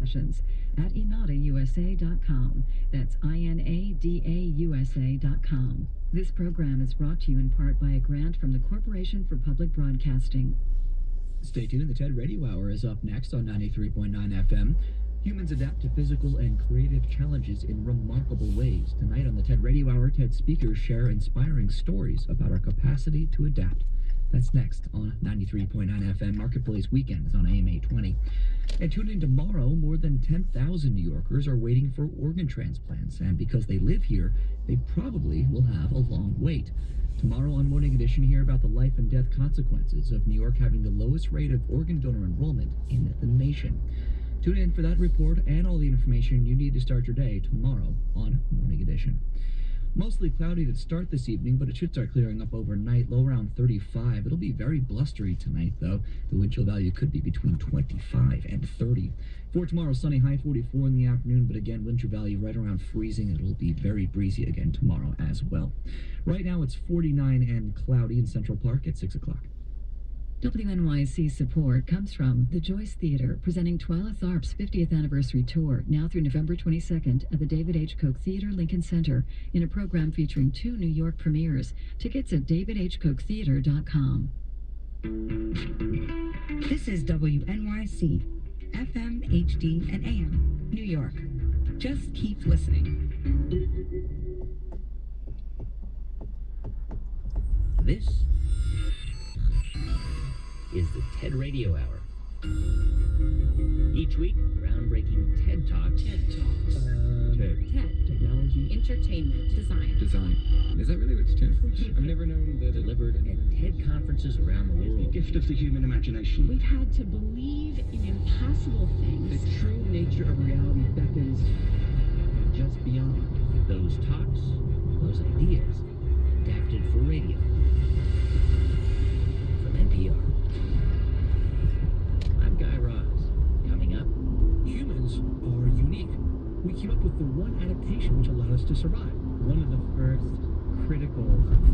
precautions at inadausa.com. That's INADAUSA.com. This program is brought to you in part by a grant from the Corporation for Public Broadcasting. Stay tuned. The TED Radio Hour is up next on 93.9 FM. Humans adapt to physical and creative challenges in remarkable ways. Tonight on the TED Radio Hour, TED speakers share inspiring stories about our capacity to adapt. That's next on 93.9 FM. Marketplace Weekend is on AM 820. And tune in tomorrow, more than 10,000 New Yorkers are waiting for organ transplants. And because they live here, they probably will have a long wait. Tomorrow on Morning Edition, hear about the life and death consequences of New York having the lowest rate of organ donor enrollment in the nation. Tune in for that report and all the information you need to start your day tomorrow on Morning Edition. Mostly cloudy to start this evening, but it should start clearing up overnight, low around 35. It'll be very blustery tonight, though. The wind chill value could be between 25 and 30. For tomorrow, sunny, high 44 in the afternoon, but again, wind chill value right around freezing. It'll be very breezy again tomorrow as well. Right now, it's 49 and cloudy in Central Park at 6 o'clock. WNYC support comes from the Joyce Theater, presenting Twyla Tharp's 50th anniversary tour, now through November 22nd at the David H. Koch Theater, Lincoln Center, in a program featuring 2 New York premieres. Tickets at davidhkochtheater.com. This is WNYC, FM, HD, and AM, New York. Just keep listening. This is the TED Radio Hour. Each week, groundbreaking TED Talks. TED Talks. TED. Technology. Entertainment. Design. Is that really what it stands for? I've never known that. Delivered at TED conferences around the world. The gift of the human imagination. We've had to believe in impossible things. The true nature of reality beckons just beyond. Those talks, those ideas, adapted for radio. From NPR. I'm Guy Raz. Coming up, Humans are unique. We came up with the one adaptation which allowed us to survive. One of the first critical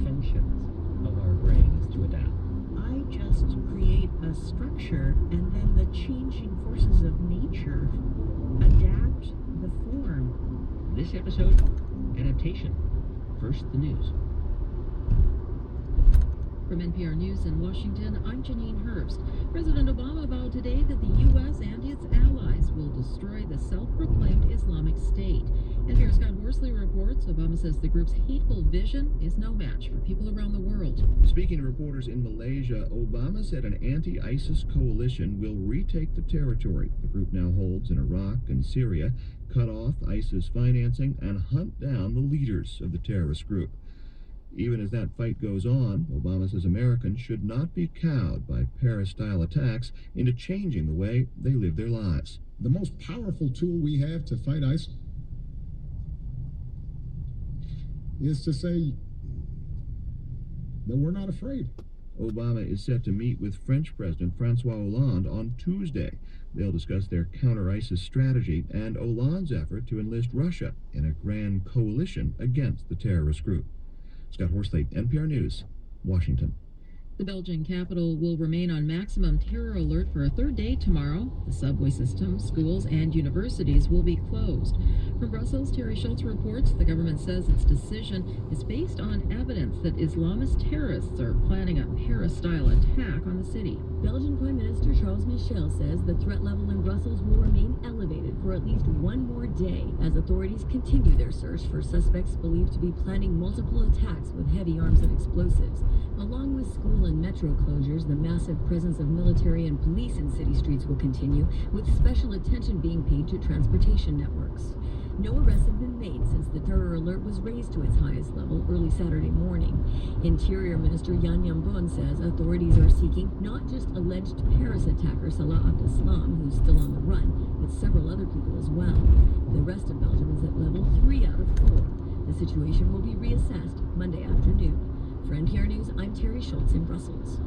functions of our brain is to adapt. I just create a structure, and then the changing forces of nature adapt the form. this episode, adaptation. First, the news. From NPR News in Washington, I'm Janine Herbst. President Obama vowed today that the U.S. and its allies will destroy the self-proclaimed Islamic State. NPR's Scott Horsley reports Obama says the group's hateful vision is no match for people around the world. Speaking to reporters in Malaysia, Obama said an anti-ISIS coalition will retake the territory the group now holds in Iraq and Syria, cut off ISIS financing, and hunt down the leaders of the terrorist group. Even as that fight goes on, Obama says Americans should not be cowed by Paris-style attacks into changing the way they live their lives. The most powerful tool we have to fight ISIS is to say that we're not afraid. Obama is set to meet with French President Francois Hollande on Tuesday. They'll discuss their counter-ISIS strategy and Hollande's effort to enlist Russia in a grand coalition against the terrorist group. Scott Horsley, NPR News, Washington. The Belgian capital will remain on maximum terror alert for a third day tomorrow. The subway system, schools, and universities will be closed. From Brussels, Terry Schultz reports the government says its decision is based on evidence that Islamist terrorists are planning a Paris-style attack on the city. Belgian Prime Minister Charles Michel says the threat level in Brussels will remain elevated for at least one more day as authorities continue their search for suspects believed to be planning multiple attacks with heavy arms and explosives. Along with school and metro closures, the massive presence of military and police in city streets will continue, with special attention being paid to transportation networks. No arrests have been made since the terror alert was raised to its highest level early Saturday morning. Interior Minister Jan Jambon says authorities are seeking not just alleged Paris attacker Salah Abdeslam, who's still on the run, but several other people as well. The rest of Belgium is at level 3 out of 4. The situation will be reassessed Monday afternoon. For NPR News, I'm Terry Schultz in Brussels.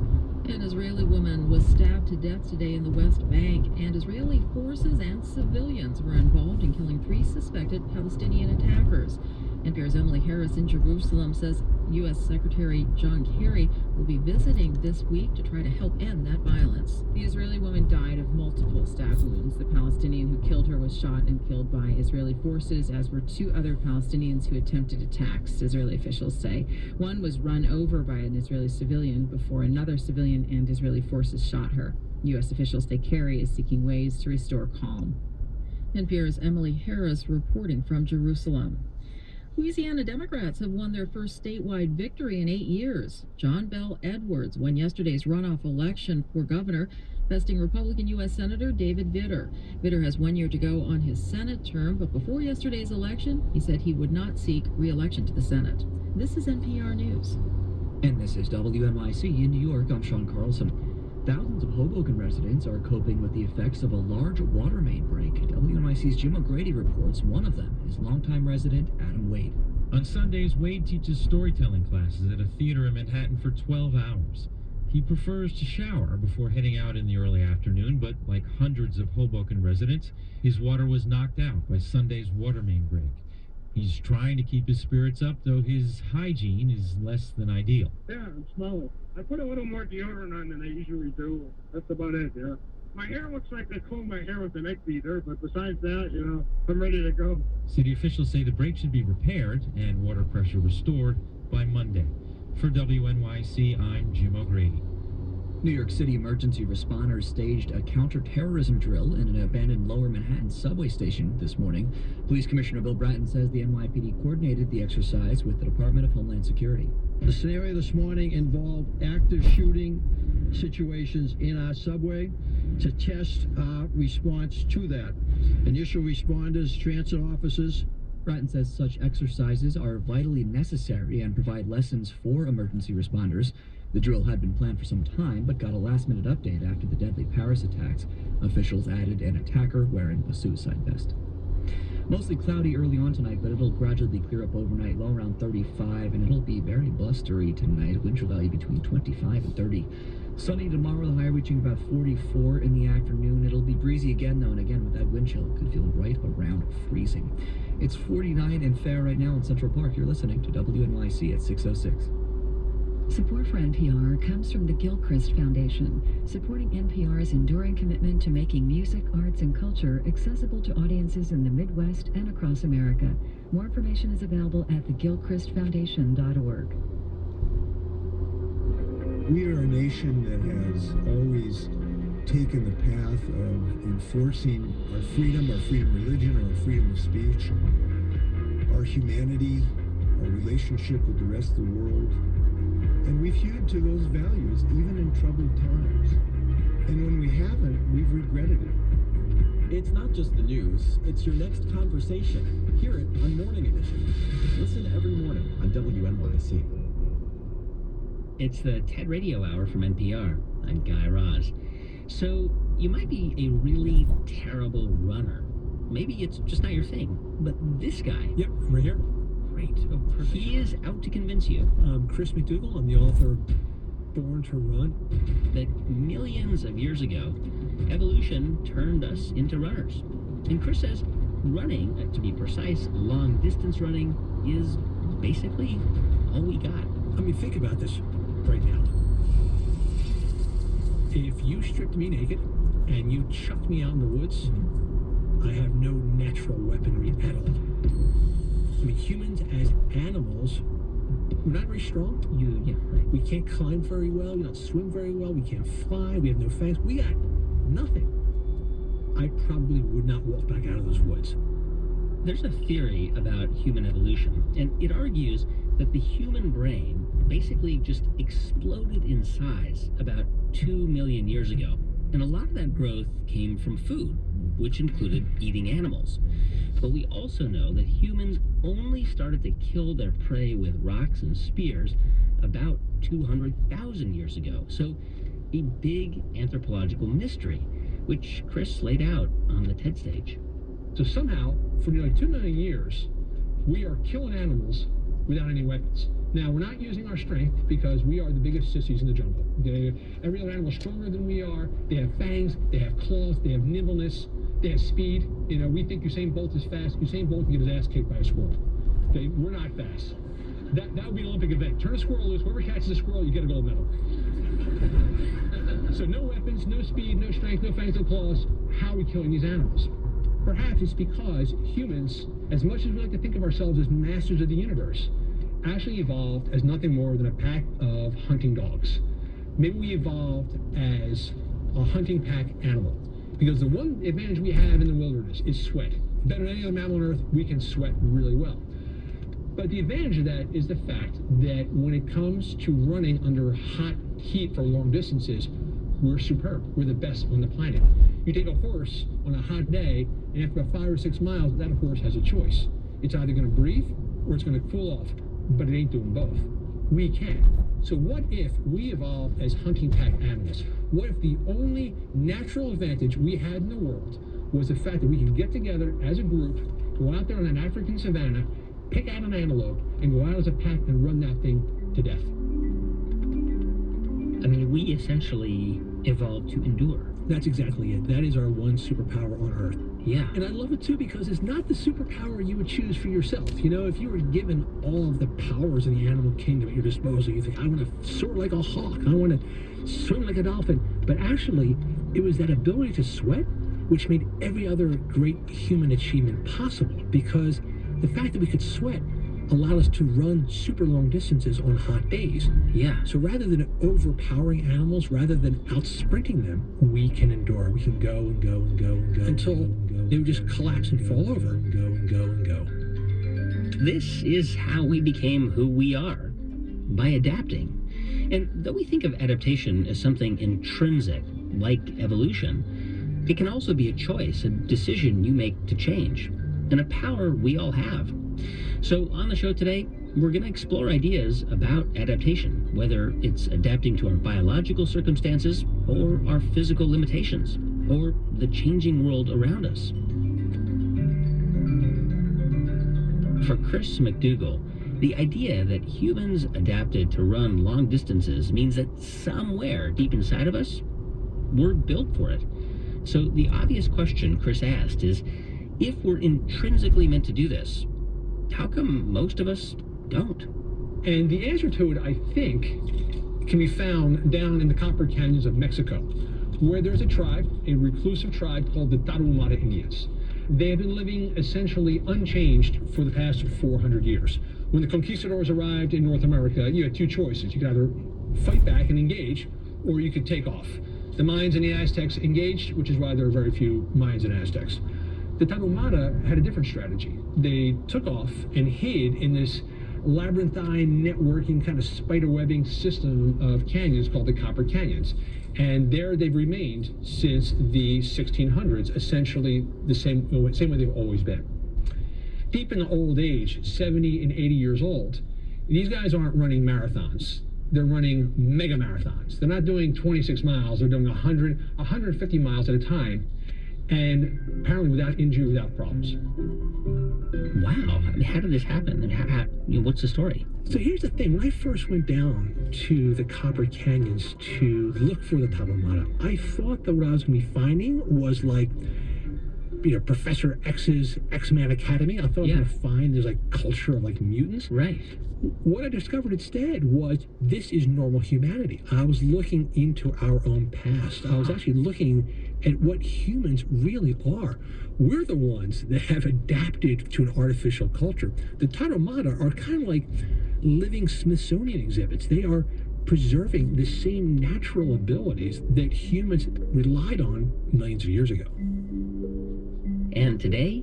An Israeli woman was stabbed to death today in the West Bank, and Israeli forces and civilians were involved in killing 3 suspected Palestinian attackers. NPR's Emily Harris in Jerusalem says U.S. Secretary John Kerry will be visiting this week to try to help end that violence. The Israeli woman died of multiple stab wounds. The Palestinian who killed her was shot and killed by Israeli forces, as were two other Palestinians who attempted attacks, Israeli officials say. One was run over by an Israeli civilian before another civilian and Israeli forces shot her. U.S. officials say Kerry is seeking ways to restore calm. NPR's Emily Harris reporting from Jerusalem. Louisiana Democrats have won their first statewide victory in 8 years. John Bell Edwards won yesterday's runoff election for governor, besting Republican U.S. Senator David Vitter. Vitter has 1 year to go on his Senate term, but before yesterday's election, he said he would not seek re-election to the Senate. This is NPR News. And this is WNYC in New York. I'm Sean Carlson. Thousands of Hoboken residents are coping with the effects of a large water main break. WNYC's Jim O'Grady reports one of them is longtime resident Adam Wade. On Sundays, Wade teaches storytelling classes at a theater in Manhattan for 12 hours. He prefers to shower before heading out in the early afternoon, but like hundreds of Hoboken residents, his water was knocked out by Sunday's water main break. He's trying to keep his spirits up, though his hygiene is less than ideal. Yeah, I'm smelling. I put a little more deodorant on than I usually do. That's about it, yeah. My hair looks like they combed my hair with an egg beater, but besides that, I'm ready to go. City officials say the break should be repaired and water pressure restored by Monday. For WNYC, I'm Jim O'Grady. New York City emergency responders staged a counterterrorism drill in an abandoned Lower Manhattan subway station this morning. Police Commissioner Bill Bratton says the NYPD coordinated the exercise with the Department of Homeland Security. The scenario this morning involved active shooting situations in our subway to test our response to that. Initial responders, transit officers. Bratton says such exercises are vitally necessary and provide lessons for emergency responders. The drill had been planned for some time, but got a last-minute update after the deadly Paris attacks. Officials added an attacker wearing a suicide vest. Mostly cloudy early on tonight, but it'll gradually clear up overnight, low around 35, and it'll be very blustery tonight. Wind chill value between 25 and 30. Sunny tomorrow, the high reaching about 44 in the afternoon. It'll be breezy again, though, and again with that wind chill, it could feel right around freezing. It's 49 and fair right now in Central Park. You're listening to WNYC at 6:06. Support for NPR comes from the Gilchrist Foundation, supporting NPR's enduring commitment to making music, arts, and culture accessible to audiences in the Midwest and across America. More information is available at thegilchristfoundation.org. We are a nation that has always taken the path of enforcing our freedom of religion, our freedom of speech, our humanity, our relationship with the rest of the world. And we've hewed to those values, even in troubled times. And when we haven't, we've regretted it. It's not just the news, it's your next conversation. Hear it on Morning Edition. Listen every morning on WNYC. It's the TED Radio Hour from NPR. I'm Guy Raz. So, you might be a really terrible runner. Maybe it's just not your thing. But this guy... Yep, right here. Great. Oh, perfect. He is out to convince you. Chris McDougall. I'm the author of Born to Run. That millions of years ago, evolution turned us into runners. And Chris says running, to be precise, long-distance running, is basically all we got. I mean, think about this right now. If you stripped me naked and you chucked me out in the woods, I have no natural weaponry at all. I mean, humans as animals, we're not very strong. Right. We can't climb very well. We don't swim very well. We can't fly. We have no fangs. We got nothing. I probably would not walk back out of those woods. There's a theory about human evolution, and it argues that the human brain basically just exploded in size about 2 million years ago. And a lot of that growth came from food, which included eating animals. But we also know that humans only started to kill their prey with rocks and spears about 200,000 years ago. So a big anthropological mystery, which Chris laid out on the TED stage. So somehow, for nearly 2 million years, we are killing animals without any weapons. Now, we're not using our strength because we are the biggest sissies in the jungle. Okay? Every other animal is stronger than we are. They have fangs, they have claws, they have nimbleness, they have speed. We think Usain Bolt is fast. Usain Bolt can get his ass kicked by a squirrel. Okay? We're not fast. That would be an Olympic event. Turn a squirrel loose. Whoever catches a squirrel, you get a gold medal. So no weapons, no speed, no strength, no fangs, no claws. How are we killing these animals? Perhaps it's because humans, as much as we like to think of ourselves as masters of the universe, actually evolved as nothing more than a pack of hunting dogs. Maybe we evolved as a hunting pack animal. Because the one advantage we have in the wilderness is sweat. Better than any other mammal on Earth, we can sweat really well. But the advantage of that is the fact that when it comes to running under hot heat for long distances, we're superb. We're the best on the planet. You take a horse on a hot day, and after about 5 or 6 miles, that horse has a choice. It's either going to breathe or it's going to cool off, but it ain't doing both. We can. So what if we evolved as hunting pack animals? What if the only natural advantage we had in the world was the fact that we could get together as a group, go out there on an African savanna, pick out an antelope, and go out as a pack and run that thing to death? I mean, we essentially evolved to endure. That's exactly it. That is our one superpower on Earth. Yeah. And I love it too because it's not the superpower you would choose for yourself. You know, if you were given all of the powers of the animal kingdom at your disposal, you think, I want to soar like a hawk, I want to swim like a dolphin. But actually, it was that ability to sweat which made every other great human achievement possible, because the fact that we could sweat allowed us to run super long distances on hot days. Yeah. So rather than overpowering animals, rather than out-sprinting them, we can endure. We can go and go and go and go until they would just collapse and fall over. And go and go and go. This is how we became who we are, by adapting. And though we think of adaptation as something intrinsic, like evolution, it can also be a choice, a decision you make to change, and a power we all have. So on the show today, we're going to explore ideas about adaptation, whether it's adapting to our biological circumstances, or our physical limitations, or the changing world around us. For Chris McDougall, the idea that humans adapted to run long distances means that somewhere deep inside of us, we're built for it. So the obvious question Chris asked is, if we're intrinsically meant to do this, how come most of us don't? And the answer to it, I think, can be found down in the Copper Canyons of Mexico, where there's a tribe, a reclusive tribe called the Tarahumara Indians. They have been living essentially unchanged for the past 400 years. When the conquistadors arrived in North America, you had two choices. You could either fight back and engage, or you could take off. The Mayans and the Aztecs engaged, which is why there are very few Mayans and Aztecs. The Tarahumara had a different strategy. They took off and hid in this labyrinthine, networking, kind of spiderwebbing system of canyons called the Copper Canyons. And there they've remained since the 1600s, essentially the same way they've always been. Deep in the old age, 70 and 80 years old, these guys aren't running marathons. They're running mega marathons. They're not doing 26 miles. They're doing 100, 150 miles at a time. And apparently without injury, without problems. Wow. I mean, how did this happen? And what's the story? So here's the thing. When I first went down to the Copper Canyons to look for the Tarahumara, I thought that what I was going to be finding was like, Professor X's X-Man Academy. I thought I was going to find there's like culture of like mutants. Right. What I discovered instead was this is normal humanity. I was looking into our own past. I was actually looking at what humans really are. We're the ones that have adapted to an artificial culture. The Tarahumara are kind of like living Smithsonian exhibits. They are preserving the same natural abilities that humans relied on millions of years ago. And today,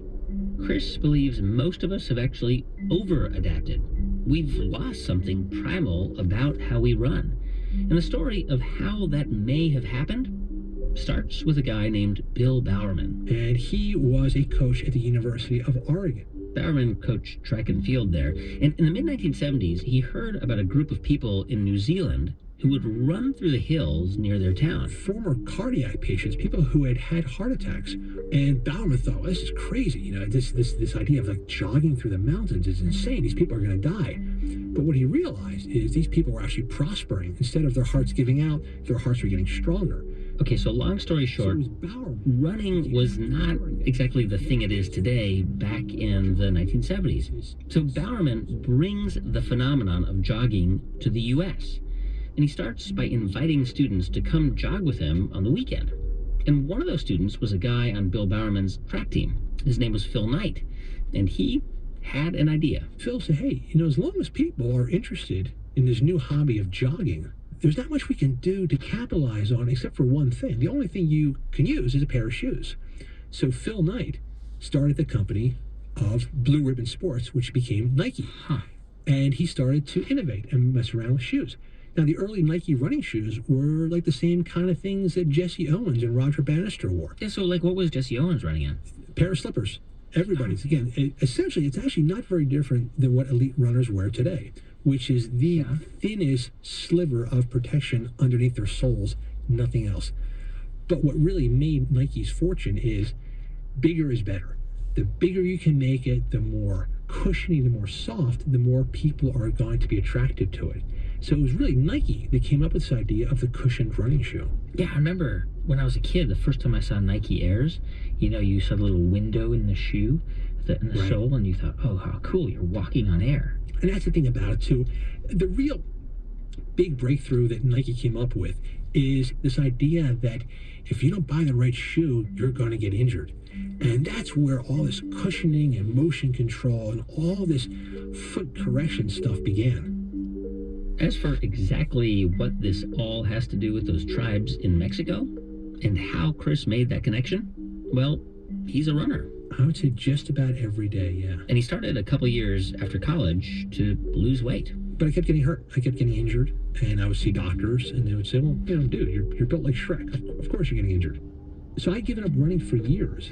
Chris believes most of us have actually over-adapted. We've lost something primal about how we run. And the story of how that may have happened starts with a guy named Bill Bowerman. And he was a coach at the University of Oregon. Bowerman coached track and field there. And in the mid-1970s, he heard about a group of people in New Zealand who would run through the hills near their town. Former cardiac patients, people who had had heart attacks. And Bowerman thought, well, this is crazy. This idea of like jogging through the mountains is insane. These people are going to die. But what he realized is these people were actually prospering. Instead of their hearts giving out, their hearts were getting stronger. Okay, so long story short, running was not exactly the thing it is today back in the 1970s. So Bowerman brings the phenomenon of jogging to the U.S., and he starts by inviting students to come jog with him on the weekend. And one of those students was a guy on Bill Bowerman's track team. His name was Phil Knight, and he had an idea. Phil said, hey, as long as people are interested in this new hobby of jogging, there's not much we can do to capitalize on except for one thing. The only thing you can use is a pair of shoes. So Phil Knight started the company of Blue Ribbon Sports, which became Nike. And he started to innovate and mess around with shoes. Now, the early Nike running shoes were like the same kind of things that Jesse Owens and Roger Bannister wore. Yeah, so like what was Jesse Owens running in? A pair of slippers. Everybody's. Again, essentially, it's actually not very different than what elite runners wear today, which is the thinnest sliver of protection underneath their soles, nothing else. But what really made Nike's fortune is bigger is better. The bigger you can make it, the more cushiony, the more soft, the more people are going to be attracted to it. So it was really Nike that came up with this idea of the cushioned running shoe. Yeah, I remember when I was a kid, the first time I saw Nike Airs, you saw the little window in the shoe, in the sole, and you thought, oh, how cool, you're walking on air. And that's the thing about it, too. The real big breakthrough that Nike came up with is this idea that if you don't buy the right shoe, you're going to get injured. And that's where all this cushioning and motion control and all this foot correction stuff began. As for exactly what this all has to do with those tribes in Mexico and how Chris made that connection, well, he's a runner. I would say just about every day, yeah. And he started a couple years after college to lose weight. But I kept getting hurt. I kept getting injured. And I would see doctors, and they would say, well, dude, you're built like Shrek. Of course you're getting injured. So I'd given up running for years.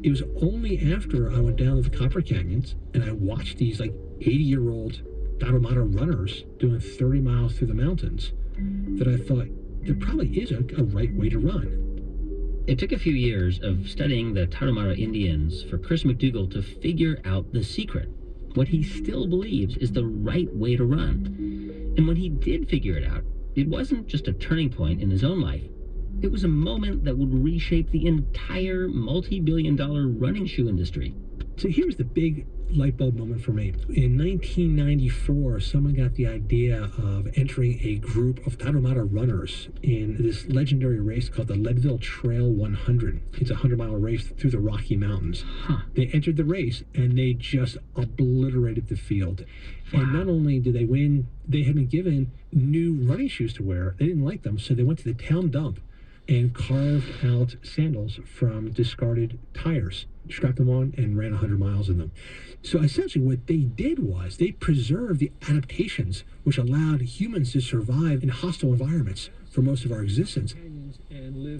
It was only after I went down to the Copper Canyons and I watched these 80-year-old Tarahumara runners doing 30 miles through the mountains that I thought there probably is a right way to run. It took a few years of studying the Tarahumara Indians for Chris McDougall to figure out the secret, what he still believes is the right way to run. And when he did figure it out, it wasn't just a turning point in his own life. It was a moment that would reshape the entire multi-billion-dollar running shoe industry. So here's the big light bulb moment for me. In 1994, someone got the idea of entering a group of Tarahumara runners in this legendary race called the Leadville Trail 100. It's a 100-mile race through the Rocky Mountains. They entered the race, and they just obliterated the field. And not only did they win, they had been given new running shoes to wear. They didn't like them, so they went to the town dump and carved out sandals from discarded tires, strapped them on, and ran 100 miles in them. So essentially what they did was they preserved the adaptations which allowed humans to survive in hostile environments for most of our existence.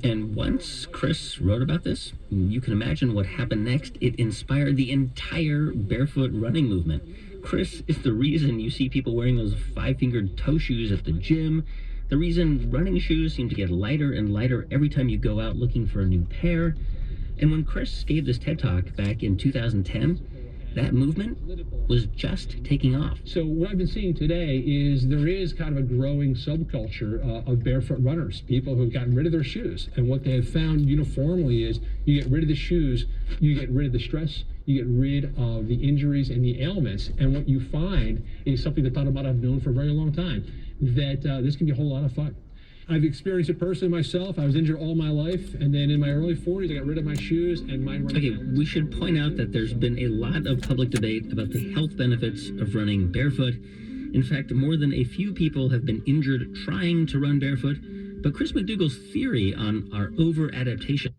And once Chris wrote about this, you can imagine what happened next. It inspired the entire barefoot running movement. Chris is the reason you see people wearing those five-fingered toe shoes at the gym, the reason running shoes seem to get lighter and lighter every time you go out looking for a new pair. And when Chris gave this TED Talk back in 2010, that movement was just taking off. So what I've been seeing today is there is kind of a growing subculture of barefoot runners, people who have gotten rid of their shoes. And what they have found uniformly is you get rid of the shoes, you get rid of the stress, you get rid of the injuries and the ailments. And what you find is something that Tarahumara have known for a very long time, that this can be a whole lot of fun. I've experienced it personally myself. I was injured all my life, and then in my early 40s, I got rid of my shoes and my running. Okay, we should point out that there's been a lot of public debate about the health benefits of running barefoot. In fact, more than a few people have been injured trying to run barefoot. But Chris McDougall's theory on our over-adaptation